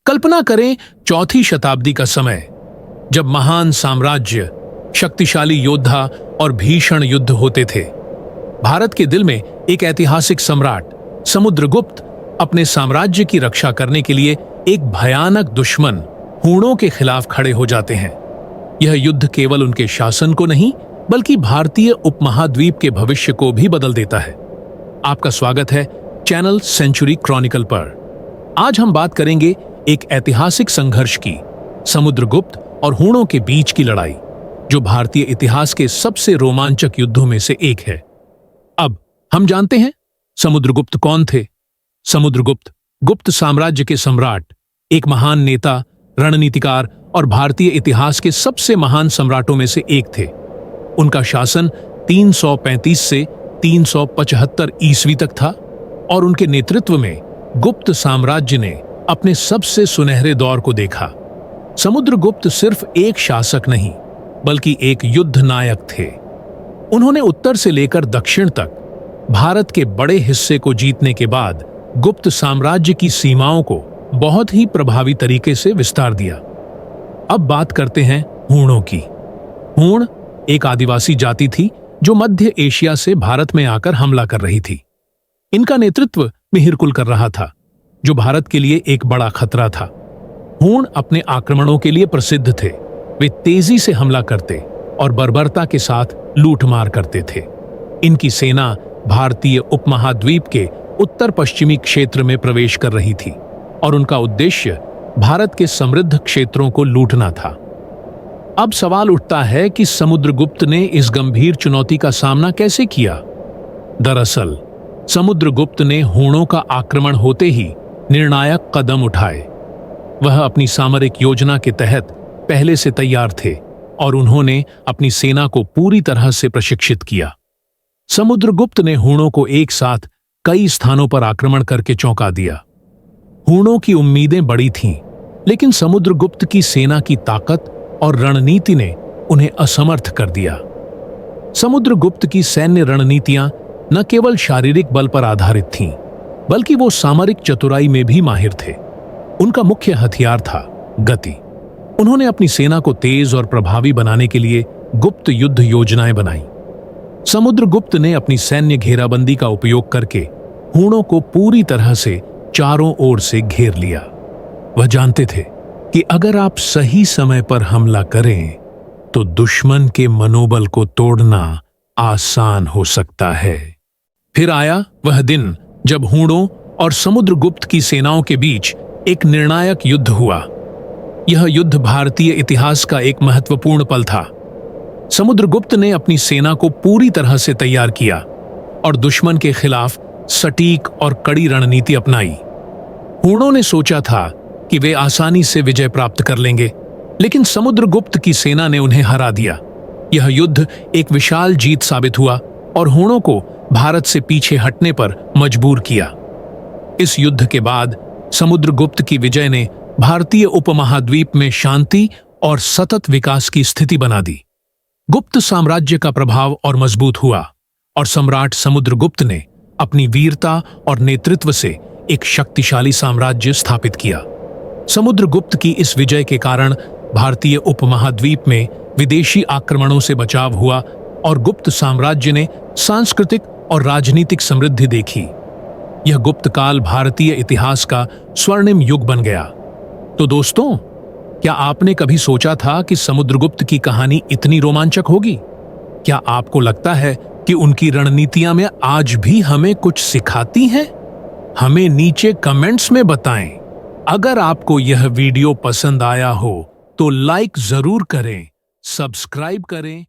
कल्पना करें चौथी शताब्दी का समय, जब महान साम्राज्य, शक्तिशाली योद्धा और भीषण युद्ध होते थे। भारत के दिल में एक ऐतिहासिक सम्राट समुद्रगुप्त अपने साम्राज्य की रक्षा करने के लिए एक भयानक दुश्मन हूणों के खिलाफ खड़े हो जाते हैं। यह युद्ध केवल उनके शासन को नहीं, बल्कि भारतीय उपमहाद्वीप के भविष्य को भी बदल देता है। आपका स्वागत है चैनल सेंचुरी क्रॉनिकल पर। आज हम बात करेंगे एक ऐतिहासिक संघर्ष की, समुद्रगुप्त और हूणों के बीच की लड़ाई, जो भारतीय इतिहास के सबसे रोमांचक युद्धों में से एक है। अब हम जानते हैं समुद्रगुप्त कौन थे। समुद्रगुप्त गुप्त साम्राज्य के सम्राट, एक महान नेता, रणनीतिकार और भारतीय इतिहास के सबसे महान सम्राटों में से एक थे। उनका शासन 335 से 375 ईस्वी तक था और उनके नेतृत्व में गुप्त साम्राज्य ने अपने सबसे सुनहरे दौर को देखा। समुद्रगुप्त सिर्फ एक शासक नहीं, बल्कि एक युद्ध नायक थे। उन्होंने उत्तर से लेकर दक्षिण तक भारत के बड़े हिस्से को जीतने के बाद गुप्त साम्राज्य की सीमाओं को बहुत ही प्रभावी तरीके से विस्तार दिया। अब बात करते हैं हूणों की। हूण एक आदिवासी जाति थी जो मध्य एशिया से भारत में आकर हमला कर रही थी। इनका नेतृत्व मिहिरकुल कर रहा था, जो भारत के लिए एक बड़ा खतरा था। हूण अपने आक्रमणों के लिए प्रसिद्ध थे। वे तेजी से हमला करते और बर्बरता के साथ लूटमार करते थे। इनकी सेना भारतीय उपमहाद्वीप के उत्तर पश्चिमी क्षेत्र में प्रवेश कर रही थी और उनका उद्देश्य भारत के समृद्ध क्षेत्रों को लूटना था। अब सवाल उठता है कि समुद्रगुप्त ने इस गंभीर चुनौती का सामना कैसे किया। दरअसल समुद्रगुप्त ने हूणों का आक्रमण होते ही निर्णायक कदम उठाए। वह अपनी सामरिक योजना के तहत पहले से तैयार थे और उन्होंने अपनी सेना को पूरी तरह से प्रशिक्षित किया। समुद्रगुप्त ने हूणों को एक साथ कई स्थानों पर आक्रमण करके चौंका दिया। हूणों की उम्मीदें बड़ी थीं, लेकिन समुद्रगुप्त की सेना की ताकत और रणनीति ने उन्हें असमर्थ कर दिया। समुद्रगुप्त की सैन्य रणनीतियां न केवल शारीरिक बल पर आधारित थीं, बल्कि वो सामरिक चतुराई में भी माहिर थे। उनका मुख्य हथियार था गति। उन्होंने अपनी सेना को तेज और प्रभावी बनाने के लिए गुप्त युद्ध योजनाएं बनाई। समुद्रगुप्त ने अपनी सैन्य घेराबंदी का उपयोग करके हूणों को पूरी तरह से चारों ओर से घेर लिया। वह जानते थे कि अगर आप सही समय पर हमला करें तो दुश्मन के मनोबल को तोड़ना आसान हो सकता है। फिर आया वह दिन जब हूणों और समुद्रगुप्त की सेनाओं के बीच एक निर्णायक युद्ध हुआ। यह युद्ध भारतीय इतिहास का एक महत्वपूर्ण पल था। समुद्रगुप्त ने अपनी सेना को पूरी तरह से तैयार किया और दुश्मन के खिलाफ सटीक और कड़ी रणनीति अपनाई। हूणों ने सोचा था कि वे आसानी से विजय प्राप्त कर लेंगे, लेकिन समुद्रगुप्त की सेना ने उन्हें हरा दिया। यह युद्ध एक विशाल जीत साबित हुआ और हूणों को भारत से पीछे हटने पर मजबूर किया। इस युद्ध के बाद समुद्रगुप्त की विजय ने भारतीय उपमहाद्वीप में शांति और सतत विकास की स्थिति बना दी। गुप्त साम्राज्य का प्रभाव और मजबूत हुआ और सम्राट समुद्रगुप्त ने अपनी वीरता और नेतृत्व से एक शक्तिशाली साम्राज्य स्थापित किया। समुद्रगुप्त की इस विजय के कारण भारतीय उपमहाद्वीप में विदेशी आक्रमणों से बचाव हुआ और गुप्त साम्राज्य ने सांस्कृतिक और राजनीतिक समृद्धि देखी। यह गुप्त काल भारतीय इतिहास का स्वर्णिम युग बन गया। तो दोस्तों, क्या आपने कभी सोचा था कि समुद्रगुप्त की कहानी इतनी रोमांचक होगी? क्या आपको लगता है कि उनकी रणनीतियां में आज भी हमें कुछ सिखाती हैं? हमें नीचे कमेंट्स में बताएं। अगर आपको यह वीडियो पसंद आया हो तो लाइक जरूर करें, सब्सक्राइब करें